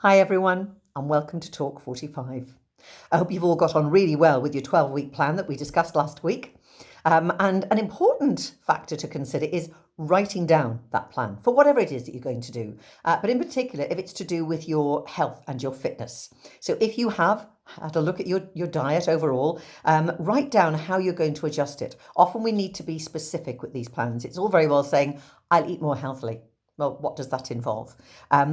Hi everyone, and welcome to Talk 45. I hope you've all got on really well with your 12-week plan that we discussed last week. And an important factor to consider is writing down that plan for whatever it is that you're going to do, but in particular if it's to do with your health and your fitness. So if you have had a look at your diet overall, write down how you're going to adjust it. Often we need to be specific with these plans. It's all very well saying, I'll eat more healthily. Well, what does that involve?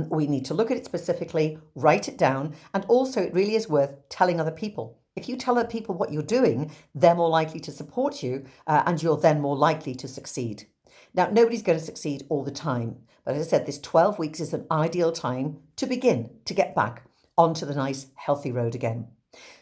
We need to look at it specifically, write it down, and also it really is worth telling other people. If you tell other people what you're doing, they're more likely to support you, and you're then more likely to succeed. Now, nobody's going to succeed all the time, but as I said, this 12 weeks is an ideal time to begin to get back onto the nice, healthy road again.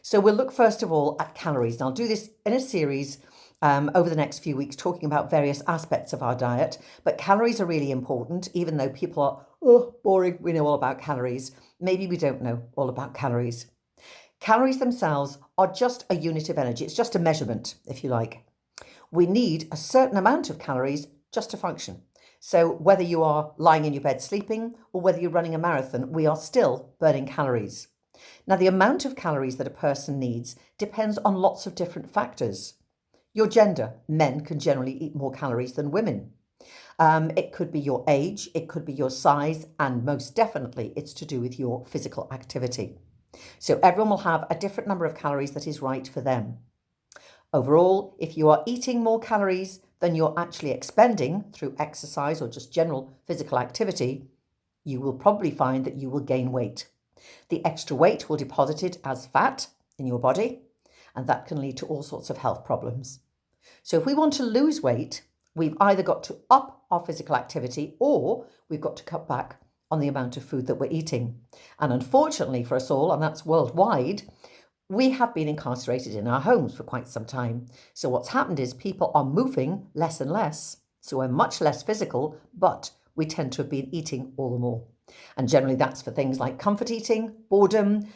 So we'll look first of all at calories, and I'll do this in a series over the next few weeks, talking about various aspects of our diet. But calories are really important, even though people are, boring, we know all about calories. Maybe we don't know all about calories. Calories themselves are just a unit of energy. It's just a measurement, if you like. We need a certain amount of calories just to function. So whether you are lying in your bed sleeping or whether you're running a marathon, we are still burning calories. Now, the amount of calories that a person needs depends on lots of different factors. Your gender, men can generally eat more calories than women. It could be your age, it could be your size, and most definitely it's to do with your physical activity. So everyone will have a different number of calories that is right for them. Overall, if you are eating more calories than you're actually expending through exercise or just general physical activity, you will probably find that you will gain weight. The extra weight will deposit it as fat in your body, and that can lead to all sorts of health problems. So if we want to lose weight, we've either got to up our physical activity or we've got to cut back on the amount of food that we're eating. And unfortunately for us all, and that's worldwide, we have been incarcerated in our homes for quite some time. So what's happened is people are moving less and less. So we're much less physical, but we tend to have been eating all the more. And generally that's for things like comfort eating, boredom,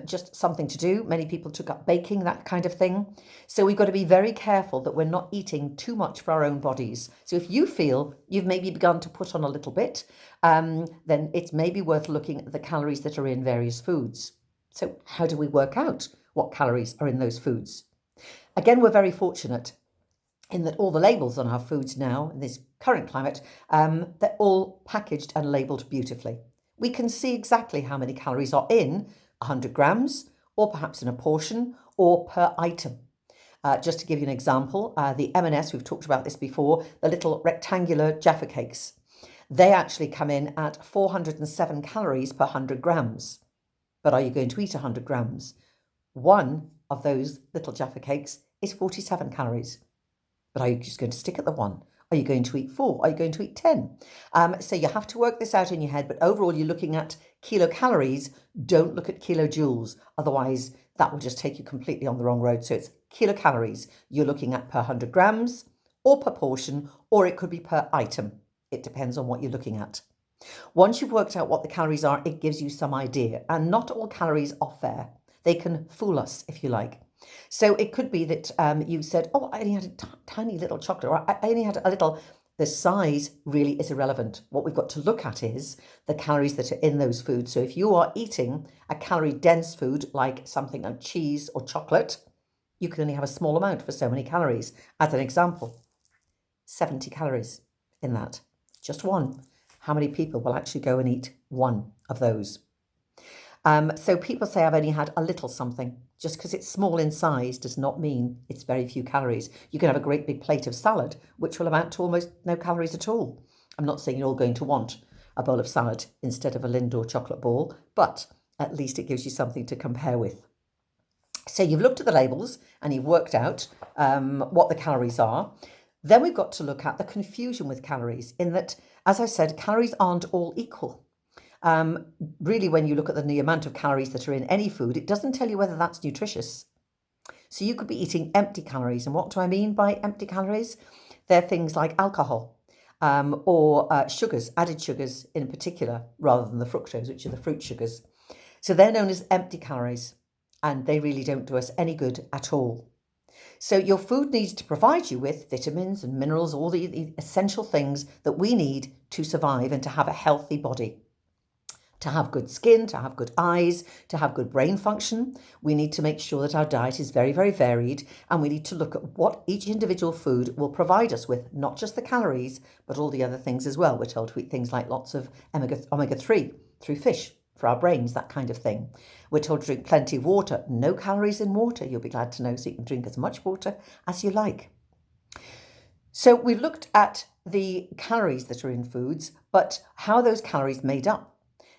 just something to do. Many people took up baking, that kind of thing. So we've got to be very careful that we're not eating too much for our own bodies. So if you feel you've maybe begun to put on a little bit, then it's maybe worth looking at the calories that are in various foods. So how do we work out what calories are in those foods? Again, we're very fortunate in that all the labels on our foods now, in this current climate, they're all packaged and labelled beautifully. We can see exactly how many calories are in 100 grams, or perhaps in a portion, or per item. Just to give you an example, the M&S, we've talked about this before, the little rectangular Jaffa cakes. They actually come in at 407 calories per 100 grams. But are you going to eat 100 grams? One of those little Jaffa cakes is 47 calories. But are you just going to stick at the one? Are you going to eat 4? Are you going to eat 10? So you have to work this out in your head, but overall you're looking at kilocalories. Don't look at kilojoules. Otherwise, that will just take you completely on the wrong road. So it's kilocalories you're looking at per 100 grams or per portion, or it could be per item. It depends on what you're looking at. Once you've worked out what the calories are, it gives you some idea. And not all calories are fair. They can fool us, if you like. So it could be that you said, oh, I only had a tiny little chocolate, or I only had a little. The size really is irrelevant. What we've got to look at is the calories that are in those foods. So if you are eating a calorie-dense food like something like cheese or chocolate, you can only have a small amount for so many calories. As an example, 70 calories in that, just one. How many people will actually go and eat one of those? So people say I've only had a little something. Just because it's small in size does not mean it's very few calories. You can have a great big plate of salad, which will amount to almost no calories at all. I'm not saying you're all going to want a bowl of salad instead of a Lindor chocolate ball, but at least it gives you something to compare with. So you've looked at the labels and you've worked out what the calories are. Then we've got to look at the confusion with calories in that, as I said, calories aren't all equal. Really, when you look at the amount of calories that are in any food, it doesn't tell you whether that's nutritious. So you could be eating empty calories. And what do I mean by empty calories? They're things like alcohol or sugars, added sugars in particular, rather than the fructose, which are the fruit sugars. So they're known as empty calories, and they really don't do us any good at all. So your food needs to provide you with vitamins and minerals, all the essential things that we need to survive and to have a healthy body. To have good skin, to have good eyes, to have good brain function, we need to make sure that our diet is very, very varied, and we need to look at what each individual food will provide us with, not just the calories, but all the other things as well. We're told to eat things like lots of omega-3 through fish for our brains, that kind of thing. We're told to drink plenty of water, no calories in water, you'll be glad to know, so you can drink as much water as you like. So we've looked at the calories that are in foods, but how are those calories made up?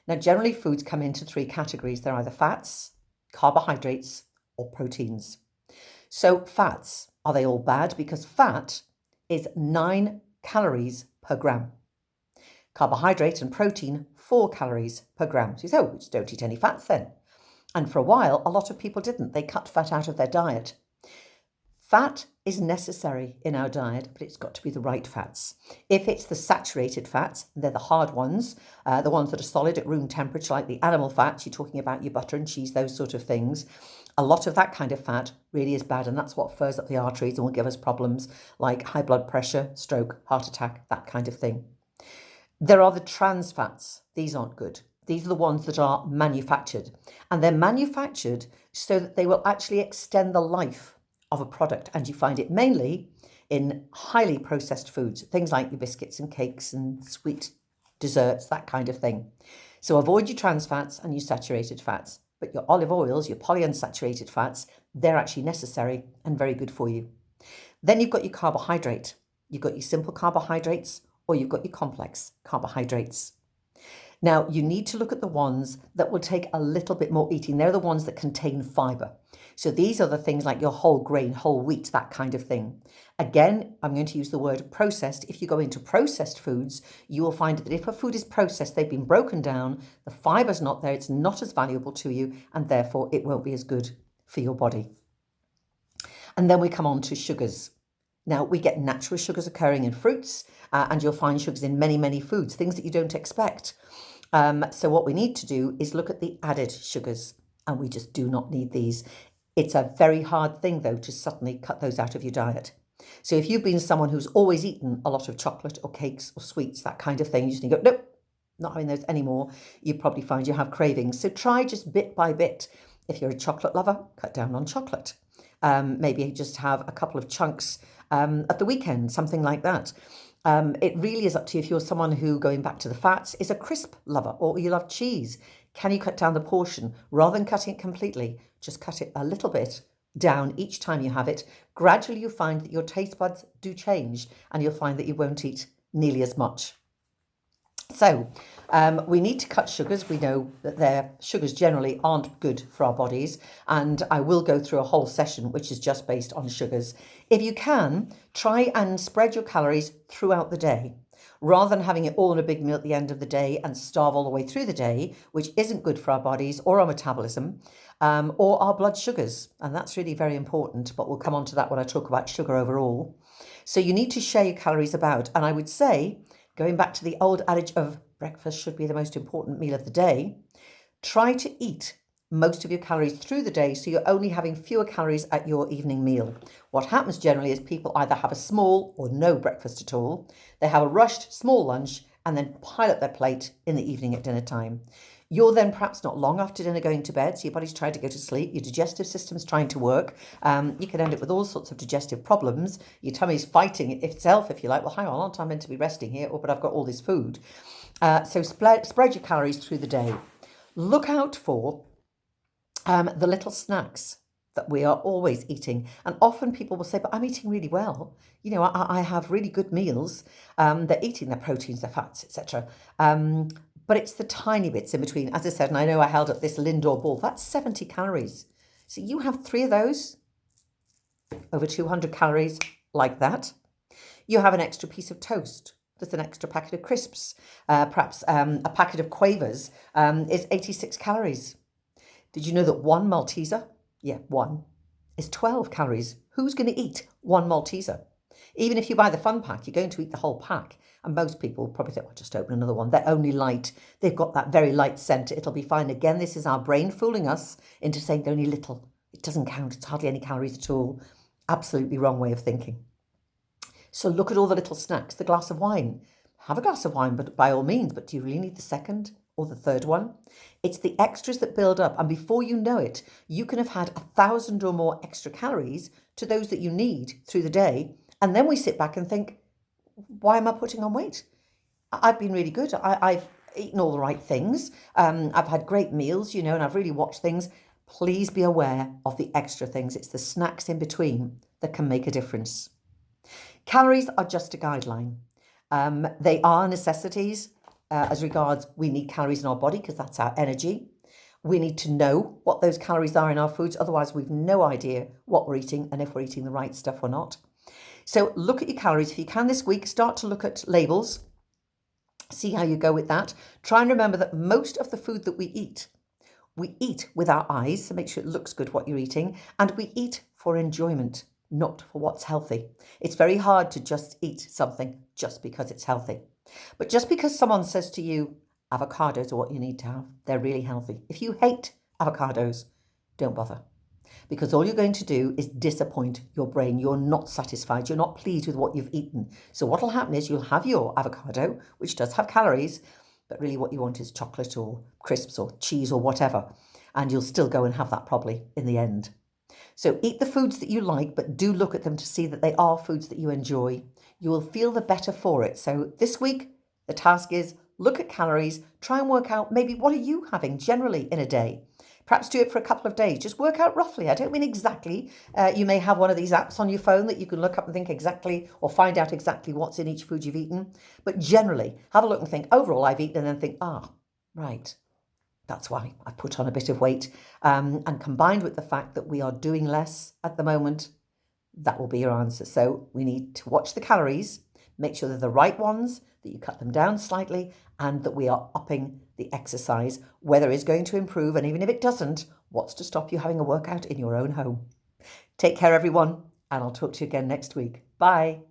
Now, generally, foods come into three categories. They're either fats, carbohydrates, or proteins. So fats, are they all bad? Because fat is 9 calories per gram. Carbohydrate and protein, 4 calories per gram. So you say, oh, just don't eat any fats then. And for a while, a lot of people didn't. They cut fat out of their diet. Fat is necessary in our diet, but it's got to be the right fats. If it's the saturated fats, they're the hard ones, the ones that are solid at room temperature, like the animal fats, you're talking about your butter and cheese, those sort of things. A lot of that kind of fat really is bad, and that's what furs up the arteries and will give us problems like high blood pressure, stroke, heart attack, that kind of thing. There are the trans fats. These aren't good. These are the ones that are manufactured, and they're manufactured so that they will actually extend the life of a product, and you find it mainly in highly processed foods, things like your biscuits and cakes and sweet desserts, that kind of thing. So avoid your trans fats and your saturated fats, but your olive oils, your polyunsaturated fats, they're actually necessary and very good for you. Then you've got your carbohydrate. You've got your simple carbohydrates, or you've got your complex carbohydrates. Now, you need to look at the ones that will take a little bit more eating. They're the ones that contain fibre. So these are the things like your whole grain, whole wheat, that kind of thing. Again, I'm going to use the word processed. If you go into processed foods, you will find that if a food is processed, they've been broken down, the fibre's not there, it's not as valuable to you, and therefore it won't be as good for your body. And then we come on to sugars. Now, we get natural sugars occurring in fruits, and you'll find sugars in many, many foods, things that you don't expect. So what we need to do is look at the added sugars, and we just do not need these. It's a very hard thing, though, to suddenly cut those out of your diet. So if you've been someone who's always eaten a lot of chocolate or cakes or sweets, that kind of thing, you just need to go, nope, not having those anymore. You probably find you have cravings. So try just bit by bit. If you're a chocolate lover, cut down on chocolate. Maybe just have a couple of chunks at the weekend, something like that. It really is up to you. If you're someone who, going back to the fats, is a crisp lover, or you love cheese, can you cut down the portion? Rather than cutting it completely, just cut it a little bit down each time you have it. Gradually you find that your taste buds do change, and you'll find that you won't eat nearly as much. So we need to cut sugars. We know that their sugars generally aren't good for our bodies, and I will go through a whole session which is just based on sugars. If you can, try and spread your calories throughout the day, rather than having it all in a big meal at the end of the day and starve all the way through the day, which isn't good for our bodies or our metabolism, or our blood sugars. And that's really very important, but we'll come on to that when I talk about sugar overall. So you need to share your calories about, and I would say, going back to the old adage of breakfast should be the most important meal of the day, try to eat most of your calories through the day, so you're only having fewer calories at your evening meal. What happens generally is people either have a small or no breakfast at all. They have a rushed small lunch and then pile up their plate in the evening at dinner time. You're then perhaps not long after dinner going to bed, so your body's trying to go to sleep, your digestive system's trying to work. You can end up with all sorts of digestive problems. Your tummy's fighting itself, if you like. Well, hang on, aren't I meant to be resting here? But I've got all this food. So spread your calories through the day. Look out for the little snacks that we are always eating. And often people will say, but I'm eating really well. You know, I have really good meals. They're eating their proteins, their fats, etc. But it's the tiny bits in between. As I said, and I know I held up this Lindor ball, that's 70 calories. So you have 3 of those, over 200 calories like that. You have an extra piece of toast. There's an extra packet of crisps. Perhaps a packet of Quavers is 86 calories. Did you know that one Malteser, one, is 12 calories? Who's going to eat one Malteser? Even if you buy the fun pack, you're going to eat the whole pack. And most people probably think, well, just open another one. They're only light. They've got that very light scent. It'll be fine. Again, this is our brain fooling us into saying they're only little. It doesn't count. It's hardly any calories at all. Absolutely wrong way of thinking. So look at all the little snacks. The glass of wine. Have a glass of wine, but by all means. But do you really need the second or the third one. It's the extras that build up, and before you know it, you can have had 1,000 or more extra calories to those that you need through the day. And then we sit back and think, why am I putting on weight? I've been really good. I've eaten all the right things. I've had great meals, and I've really watched things. Please be aware of the extra things. It's the snacks in between that can make a difference. Calories are just a guideline. They are necessities as regards we need calories in our body because that's our energy. We need to know what those calories are in our foods. Otherwise, we've no idea what we're eating and if we're eating the right stuff or not. So look at your calories. If you can this week, start to look at labels. See how you go with that. Try and remember that most of the food that we eat with our eyes, so make sure it looks good what you're eating, and we eat for enjoyment, not for what's healthy. It's very hard to just eat something just because it's healthy. But just because someone says to you, avocados are what you need to have, they're really healthy. If you hate avocados, don't bother. Because all you're going to do is disappoint your brain. You're not satisfied. You're not pleased with what you've eaten. So what will happen is you'll have your avocado, which does have calories, but really what you want is chocolate or crisps or cheese or whatever. And you'll still go and have that probably in the end. So eat the foods that you like, but do look at them to see that they are foods that you enjoy. You will feel the better for it. So this week, the task is look at calories, try and work out maybe what are you having generally in a day. Perhaps do it for a couple of days. Just work out roughly. I don't mean exactly. You may have one of these apps on your phone that you can look up and think exactly or find out exactly what's in each food you've eaten. But generally, have a look and think, overall, I've eaten, and then think, right, that's why I've put on a bit of weight. And combined with the fact that we are doing less at the moment, that will be your answer. So we need to watch the calories, make sure they're the right ones, that you cut them down slightly, and that we are upping the exercise. Weather is going to improve, and even if it doesn't, what's to stop you having a workout in your own home? Take care, everyone, and I'll talk to you again next week. Bye.